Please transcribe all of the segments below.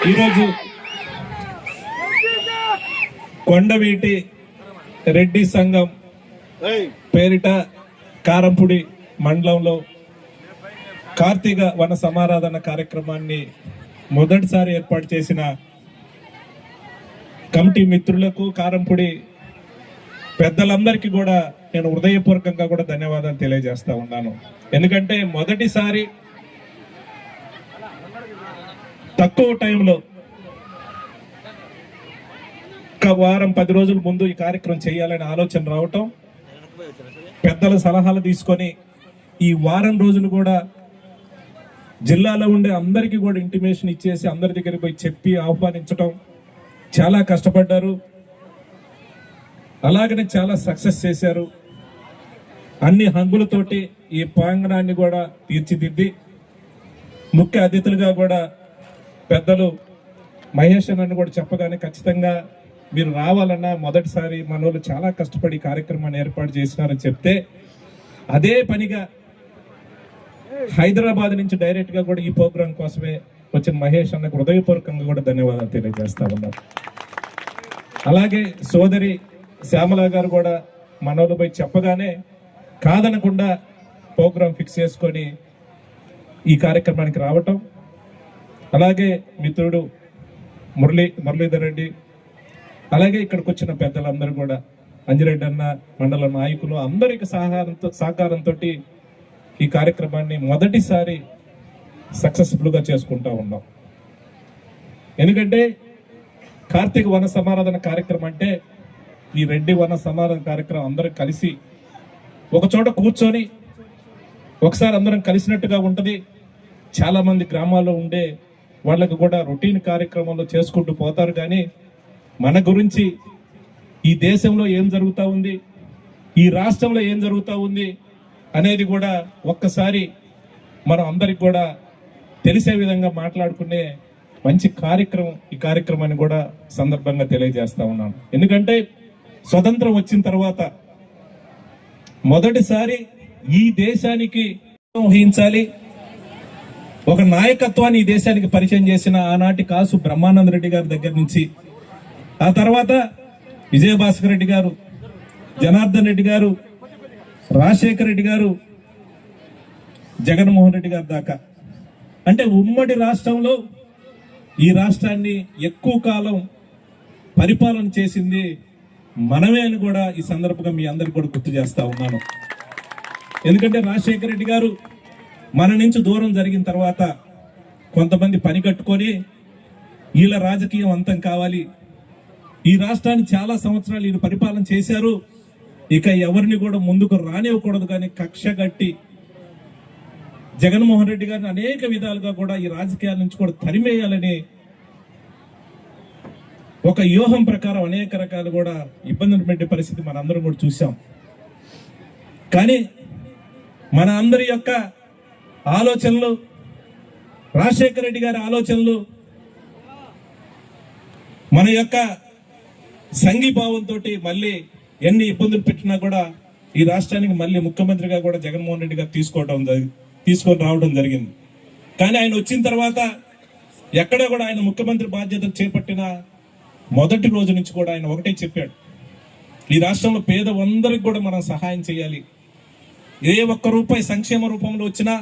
ఈరోజు కొండవీటి రెడ్డి సంఘం పేరిట కారంపూడి మండలంలో కార్తీక వన సమారాధన కార్యక్రమాన్ని మొదటిసారి ఏర్పాటు చేసిన కమిటీ మిత్రులకు, కారంపూడి పెద్దలందరికీ కూడా నేను హృదయపూర్వకంగా కూడా ధన్యవాదాలు తెలియజేస్తా ఉన్నాను. ఎందుకంటే మొదటిసారి తక్కువ టైంలో ఒక వారం 10 రోజుల ముందు ఈ కార్యక్రమం చేయాలనే ఆలోచన రావటం, పెద్దల సలహాలు తీసుకొని ఈ వారం రోజులు కూడా జిల్లాలో ఉండే అందరికీ కూడా ఇంటిమేషన్ ఇచ్చేసి అందరి దగ్గరికి పోయి చెప్పి ఆహ్వానించటం, చాలా కష్టపడ్డారు. అలాగనే చాలా సక్సెస్ చేశారు. అన్ని హంగులతోటి ఈ ప్రాంగణాన్ని కూడా తీర్చిదిద్ది ముఖ్య అతిథులుగా కూడా పెద్దలు మహేష్ అన్న కూడా చెప్పగానే ఖచ్చితంగా మీరు రావాలన్నా మొదటిసారి మనోళ్ళు చాలా కష్టపడి కార్యక్రమాన్ని ఏర్పాటు చేసినారని చెప్తే అదే పనిగా హైదరాబాద్ నుంచి డైరెక్ట్ గా కూడా ఈ ప్రోగ్రాం కోసమే వచ్చిన మహేష్ అన్నకు హృదయపూర్వకంగా కూడా ధన్యవాదాలు తెలియజేస్తా ఉన్నారు. అలాగే సోదరి శ్యామల గారు కూడా మనోళ్ళు పోయి చెప్పగానే కాదనకుండా ప్రోగ్రాం ఫిక్స్ చేసుకొని ఈ కార్యక్రమానికి రావటం, అలాగే మిత్రుడు మురళీధర్ రెడ్డి, అలాగే ఇక్కడికి వచ్చిన పెద్దలందరూ కూడా అంజిరెడ్డి అన్న, మండల నాయకులు అందరికి సహకారంతో ఈ కార్యక్రమాన్ని మొదటిసారి సక్సెస్ఫుల్ గా చేసుకుంటా ఉన్నాం. ఎందుకంటే కార్తీక వన సమారాధన కార్యక్రమం అంటే ఈ రెడ్డి వన సమారాధన కార్యక్రమం అందరం కలిసి ఒక చోట కూర్చొని ఒకసారి అందరం కలిసినట్టుగా ఉంటది. చాలా మంది గ్రామాల్లో ఉండే వాళ్ళకు కూడా రొటీన్ కార్యక్రమంలో చేసుకుంటూ పోతారు. కానీ మన గురించి ఈ దేశంలో ఏం జరుగుతూ ఉంది, ఈ రాష్ట్రంలో ఏం జరుగుతూ ఉంది అనేది కూడా ఒక్కసారి మనం అందరికి కూడా తెలిసే విధంగా మాట్లాడుకునే మంచి కార్యక్రమం ఈ కార్యక్రమాన్ని కూడా సందర్భంగా తెలియజేస్తా ఉన్నాను. ఎందుకంటే స్వతంత్రం వచ్చిన తర్వాత మొదటిసారి ఈ దేశానికి వహించాలి, ఒక నాయకత్వాన్ని ఈ దేశానికి పరిచయం చేసిన ఆనాటి కాసు బ్రహ్మానంద రెడ్డి గారి దగ్గర నుంచి, ఆ తర్వాత విజయభాస్కర్ రెడ్డి గారు, జనార్దన్ రెడ్డి గారు, రాజశేఖర రెడ్డి గారు, జగన్మోహన్ రెడ్డి గారి దాకా, అంటే ఉమ్మడి రాష్ట్రంలో ఈ రాష్ట్రాన్ని ఎక్కువ కాలం పరిపాలన చేసింది మనమే అని కూడా ఈ సందర్భంగా మీ అందరికి కూడా గుర్తు చేస్తా ఉన్నాను. ఎందుకంటే రాజశేఖర రెడ్డి గారు మన నుంచి దూరం జరిగిన తర్వాత కొంతమంది పని కట్టుకొని వీళ్ళ రాజకీయం అంతం కావాలి, ఈ రాష్ట్రాన్ని చాలా సంవత్సరాలు వీళ్ళు పరిపాలన చేశారు, ఇక ఎవరిని కూడా ముందుకు రానివ్వకూడదు, కానీ కక్ష కట్టి జగన్మోహన్ రెడ్డి గారిని అనేక విధాలుగా కూడా ఈ రాజకీయాల నుంచి కూడా తరిమేయాలని ఒక వ్యూహం ప్రకారం అనేక రకాలు కూడా ఇబ్బందులు పెట్టే పరిస్థితి మనందరం కూడా చూసాం. కానీ మన అందరి యొక్క ఆలోచనలు, రాజశేఖర రెడ్డి గారి ఆలోచనలు, మన యొక్క సంఘీభావంతో మళ్ళీ ఎన్ని ఇబ్బందులు పెట్టినా కూడా ఈ రాష్ట్రానికి మళ్ళీ ముఖ్యమంత్రిగా కూడా జగన్మోహన్ రెడ్డి గారు తీసుకొని రావడం జరిగింది. కానీ ఆయన వచ్చిన తర్వాత ఎక్కడ కూడా ఆయన ముఖ్యమంత్రి బాధ్యతలు చేపట్టిన మొదటి రోజు నుంచి కూడా ఆయన ఒకటే చెప్పాడు, ఈ రాష్ట్రంలో పేదవందరికి కూడా మనం సహాయం చేయాలి, ఏ ఒక్క రూపాయి సంక్షేమ రూపంలో వచ్చినా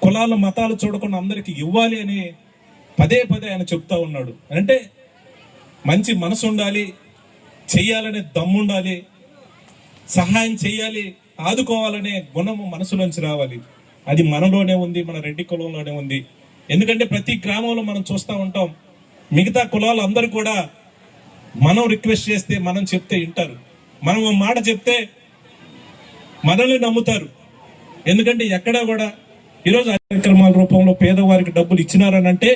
కులాలు మతాలు చూడకుండా అందరికి ఇవ్వాలి అని పదే ఆయన చెప్తా ఉన్నాడు. అంటే మంచి మనసు ఉండాలి, చెయ్యాలనే దమ్ముండాలి, సహాయం చేయాలి, ఆదుకోవాలనే గుణము మనసులోంచి రావాలి. అది మనలోనే ఉంది, మన రెడ్డి కులంలోనే ఉంది. ఎందుకంటే ప్రతి గ్రామంలో మనం చూస్తూ ఉంటాం, మిగతా కులాలు అందరూ కూడా మనం రిక్వెస్ట్ చేస్తే, మనం చెప్తే వింటారు, మనం మాట చెప్తే మనల్ని నమ్ముతారు. ఎందుకంటే ఎక్కడా కూడా ఈరోజు కార్యక్రమాల రూపంలో పేదవారికి డబ్బులు ఇచ్చినారనంటే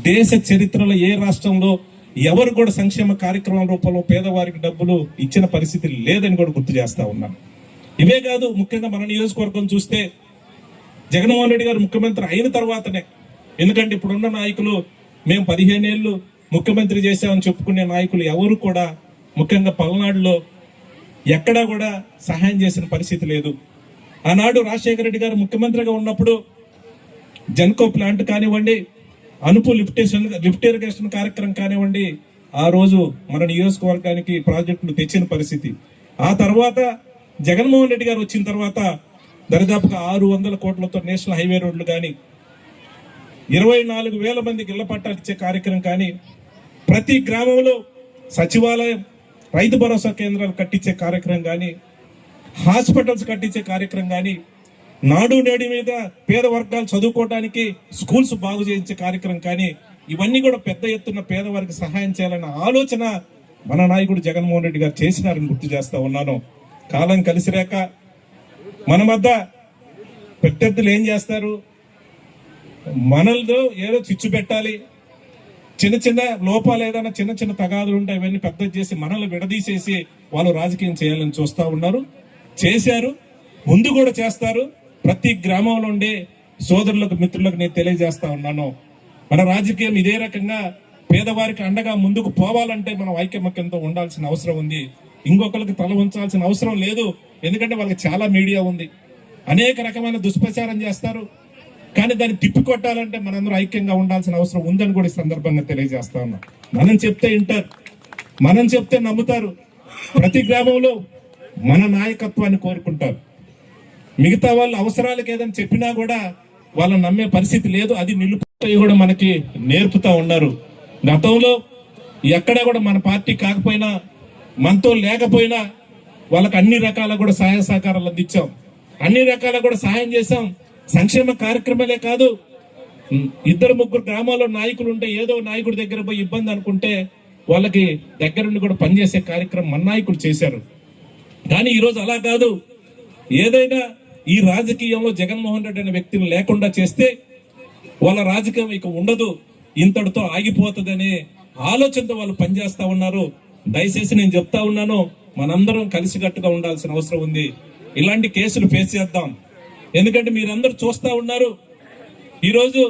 దేశ చరిత్రలో ఏ రాష్ట్రంలో ఎవరు కూడా సంక్షేమ కార్యక్రమాల రూపంలో పేదవారికి డబ్బులు ఇచ్చిన పరిస్థితి లేదని కూడా గుర్తు చేస్తా ఉన్నాను. ఇవే కాదు, ముఖ్యంగా మన నియోజకవర్గం చూస్తే జగన్మోహన్ రెడ్డి గారు ముఖ్యమంత్రి అయిన తర్వాతనే, ఎందుకంటే ఇప్పుడున్న నాయకులు మేము 15 ఏళ్ళు ముఖ్యమంత్రి చేశామని చెప్పుకునే నాయకులు ఎవరు కూడా ముఖ్యంగా పల్నాడులో ఎక్కడా కూడా సహాయం చేసిన పరిస్థితి లేదు. ఆనాడు రాజశేఖర రెడ్డి గారు ముఖ్యమంత్రిగా ఉన్నప్పుడు జెన్కో ప్లాంట్ కానివ్వండి, అనుపు లిఫ్ట్ ఇరిగేషన్ కార్యక్రమం కానివ్వండి, ఆ రోజు మన నియోజకవర్గానికి ప్రాజెక్టులు తెచ్చిన పరిస్థితి. ఆ తర్వాత జగన్మోహన్ రెడ్డి గారు వచ్చిన తర్వాత దరిదాపుగా 600 కోట్లతో నేషనల్ హైవే రోడ్లు కానీ, 24,000 మందికి ఇళ్ల పట్టాలు ఇచ్చే కార్యక్రమం కానీ, ప్రతి గ్రామంలో సచివాలయం, రైతు భరోసా కేంద్రాలు కట్టించే కార్యక్రమం కానీ, హాస్పిటల్స్ కట్టించే కార్యక్రమం కానీ, నాడు నేడు మీద పేద వర్గాలు చదువుకోవడానికి స్కూల్స్ బాగు చేయించే కార్యక్రమం కానీ, ఇవన్నీ కూడా పెద్ద ఎత్తున పేదవారికి సహాయం చేయాలన్న ఆలోచన మన నాయకుడు జగన్మోహన్ రెడ్డి గారు చేసినారని గుర్తు చేస్తా ఉన్నాను. కాలం కలిసిరాక మన మధ్య ప్రత్యర్థులు ఏం చేస్తారు, మనలో ఏదో చిచ్చు పెట్టాలి, చిన్న చిన్న లోపాలు ఏదైనా చిన్న చిన్న తగాదులు ఉంటాయి, ఇవన్నీ పెద్ద చేసి మనల్ని విడదీసేసి వాళ్ళు రాజకీయం చేయాలని చూస్తా ఉన్నారు. చేశారు, ముందు కూడా చేస్తారు. ప్రతి గ్రామంలో ఉండే సోదరులకు మిత్రులకు నేను తెలియజేస్తా ఉన్నాను, మన రాజకీయం ఇదే రకంగా పేదవారికి అండగా ముందుకు పోవాలంటే మనం ఐకమత్యంతో ఉండాల్సిన అవసరం ఉంది. ఇంకొకరికి తల ఉంచాల్సిన అవసరం లేదు. ఎందుకంటే వాళ్ళకి చాలా మీడియా ఉంది, అనేక రకమైన దుష్ప్రచారం చేస్తారు. కానీ దాన్ని తిప్పికొట్టాలంటే మనందరూ ఐక్యంగా ఉండాల్సిన అవసరం ఉందని కూడా ఈ సందర్భంగా తెలియజేస్తా ఉన్నాం. మనం చెప్తే వింటారు, మనం చెప్తే నమ్ముతారు. ప్రతి గ్రామంలో మన నాయకత్వాన్ని కోరుకుంటారు. మిగతా వాళ్ళ అవసరాలకు ఏదైనా చెప్పినా కూడా వాళ్ళని నమ్మే పరిస్థితి లేదు. అది నిలుపుతాయి కూడా మనకి నేర్పుతా ఉన్నారు. గతంలో ఎక్కడ కూడా మన పార్టీ కాకపోయినా, మనతో లేకపోయినా వాళ్ళకి అన్ని రకాల కూడా సహాయ సహకారాలు అందించాం, అన్ని రకాల కూడా సహాయం చేశాం. సంక్షేమ కార్యక్రమాలే కాదు, 2-3 గ్రామాల్లో నాయకులు ఉంటే ఏదో నాయకుడి దగ్గర పోయి ఇబ్బంది అనుకుంటే వాళ్ళకి దగ్గరుండి కూడా పనిచేసే కార్యక్రమం మన నాయకులు చేశారు. కానీ ఈరోజు అలా కాదు. ఏదైనా ఈ రాజకీయంలో జగన్మోహన్ రెడ్డి అనే వ్యక్తిని లేకుండా చేస్తే వాళ్ళ రాజకీయం ఇక ఉండదు, ఇంతటితో ఆగిపోతుందనే ఆలోచనతో వాళ్ళు పనిచేస్తా ఉన్నారు. దయచేసి నేను చెప్తా ఉన్నాను, మనందరం కలిసికట్టుగా ఉండాల్సిన అవసరం ఉంది. ఇలాంటి కేసులు ఫేస్ చేద్దాం. ఎందుకంటే మీరందరూ చూస్తా ఉన్నారు, ఈరోజు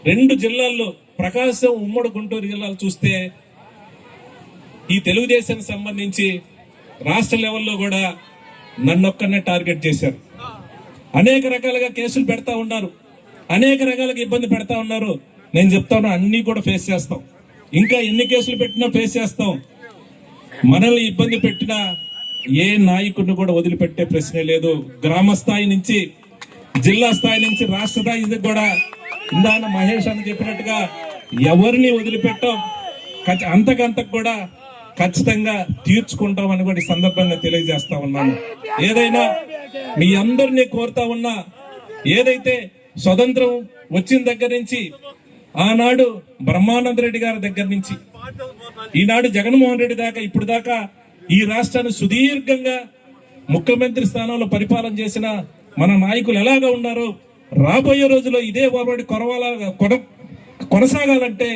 2 జిల్లాల్లో, ప్రకాశం, ఉమ్మడి గుంటూరు జిల్లాలు చూస్తే ఈ తెలుగుదేశానికి సంబంధించి రాష్ట్ర లెవెల్లో కూడా నన్నొక్కనే టార్గెట్ చేశారు. అనేక రకాలుగా కేసులు పెడతా ఉన్నారు, అనేక రకాలుగా ఇబ్బంది పెడతా ఉన్నారు. నేను చెప్తాను, అన్ని కూడా ఫేస్ చేస్తాం. ఇంకా ఎన్ని కేసులు పెట్టినా ఫేస్ చేస్తాం. మనల్ని ఇబ్బంది పెట్టిన ఏ నాయకుడిని కూడా వదిలిపెట్టే ప్రశ్నే లేదు. గ్రామ స్థాయి నుంచి, జిల్లా స్థాయి నుంచి, రాష్ట్ర స్థాయి కూడా ఇందాక మహేష్ అని చెప్పినట్టుగా ఎవరిని వదిలిపెట్టాం. అంతకంతకు కూడా ఖచ్చితంగా తీర్చుకుంటామని కూడా ఈ సందర్భంగా తెలియజేస్తా ఉన్నాను. ఏదైనా మీ అందరినీ కోరుతా ఉన్నా, ఏదైతే స్వతంత్రం వచ్చిన దగ్గర నుంచి, ఆనాడు బ్రహ్మానంద రెడ్డి గారి దగ్గర నుంచి ఈనాడు జగన్మోహన్ రెడ్డి దాకా, ఇప్పుడు దాకా ఈ రాష్ట్రాన్ని సుదీర్ఘంగా ముఖ్యమంత్రి స్థానంలో పరిపాలన చేసిన మన నాయకులు ఎలాగా ఉన్నారో రాబోయే రోజుల్లో ఇదే ఒరవడి కొనసాగాలంటే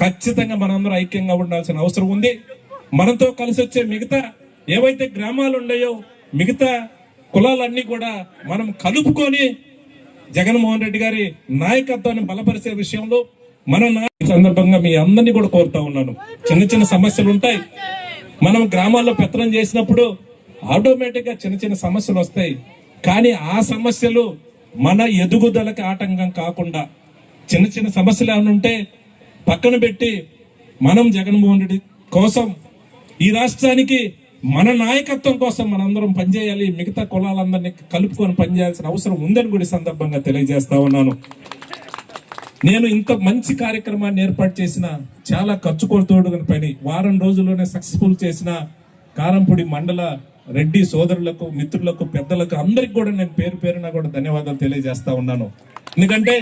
ఖచ్చితంగా మనందరూ ఐక్యంగా ఉండాల్సిన అవసరం ఉంది. మనతో కలిసి వచ్చే మిగతా ఏవైతే గ్రామాలు ఉన్నాయో, మిగతా కులాలన్నీ కూడా మనం కలుపుకొని జగన్మోహన్ రెడ్డి గారి నాయకత్వాన్ని బలపరిచే విషయంలో మనం సందర్భంగా మీ అందరినీ కూడా కోరుతా ఉన్నాను. చిన్న చిన్న సమస్యలు ఉంటాయి. మనం గ్రామాల్లో పెత్తనం చేసినప్పుడు ఆటోమేటిక్ గా చిన్న చిన్న సమస్యలు వస్తాయి. కానీ ఆ సమస్యలు మన ఎదుగుదలకి ఆటంకం కాకుండా, చిన్న చిన్న సమస్యలు ఏమైనా ఉంటే పక్కన పెట్టి మనం జగన్మోహన్ రెడ్డి కోసం, ఈ రాష్ట్రానికి మన నాయకత్వం కోసం మనందరం పనిచేయాలి. మిగతా కులాలందరినీ కలుపుకొని పనిచేయాల్సిన అవసరం ఉందని కూడా ఈ సందర్భంగా తెలియజేస్తా ఉన్నాను. నేను ఇంత మంచి కార్యక్రమాన్ని ఏర్పాటు చేసిన, చాలా ఖర్చు కొడుతోడుగా పని, వారం రోజుల్లోనే సక్సెస్ఫుల్ చేసిన కారంపూడి మండల రెడ్డి సోదరులకు, మిత్రులకు, పెద్దలకు అందరికి కూడా నేను పేరు పేరున కూడా ధన్యవాదాలు తెలియజేస్తా ఉన్నాను. ఎందుకంటే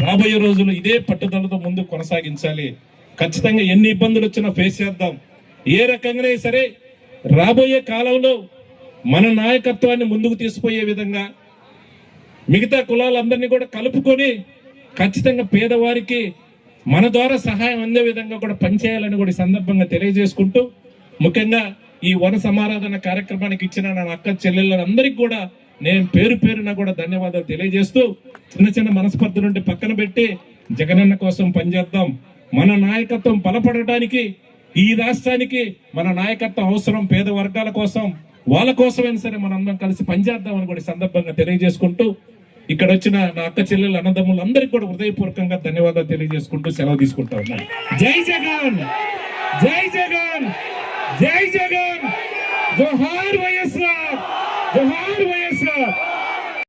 రాబోయే రోజులు ఇదే పట్టుదలతో ముందు కొనసాగించాలి. ఖచ్చితంగా ఎన్ని ఇబ్బందులు వచ్చినా ఫేస్ చేద్దాం. ఏ రకంగానే సరే రాబోయే కాలంలో మన నాయకత్వాన్ని ముందుకు తీసుకుపోయే విధంగా మిగతా కులాలందరినీ కూడా కలుపుకొని ఖచ్చితంగా పేదవారికి మన ద్వారా సహాయం అందే విధంగా కూడా పనిచేయాలని కూడా ఈ సందర్భంగా తెలియజేసుకుంటూ, ముఖ్యంగా ఈ వన సమారాధన కార్యక్రమానికి ఇచ్చిన నా అక్క చెల్లెళ్ళందరికీ కూడా నేను పేరు పేరున కూడా ధన్యవాదాలు తెలియజేస్తూ, చిన్న చిన్న మనస్పర్ధలుంటే పక్కన పెట్టి జగనన్న కోసం పనిచేద్దాం. మన నాయకత్వం బలపడటానికి, ఈ రాష్ట్రానికి మన నాయకత్వం అవసరం. పేద వర్గాల కోసం, వాళ్ళ కోసమైనా సరే మనందరం కలిసి పనిచేద్దామని కూడా ఈ సందర్భంగా తెలియజేసుకుంటూ, ఇక్కడ వచ్చిన నా అక్క చెల్లెలు అన్నదమ్ములు అందరికీ కూడా హృదయపూర్వకంగా ధన్యవాదాలు తెలియజేసుకుంటూ సెలవు తీసుకుంటా ఉన్నాను. జై జగన్, జై జగన్, జై జగన్, జోహార్ వైఎస్ఆర్, జోహార్ వైఎస్ఆర్.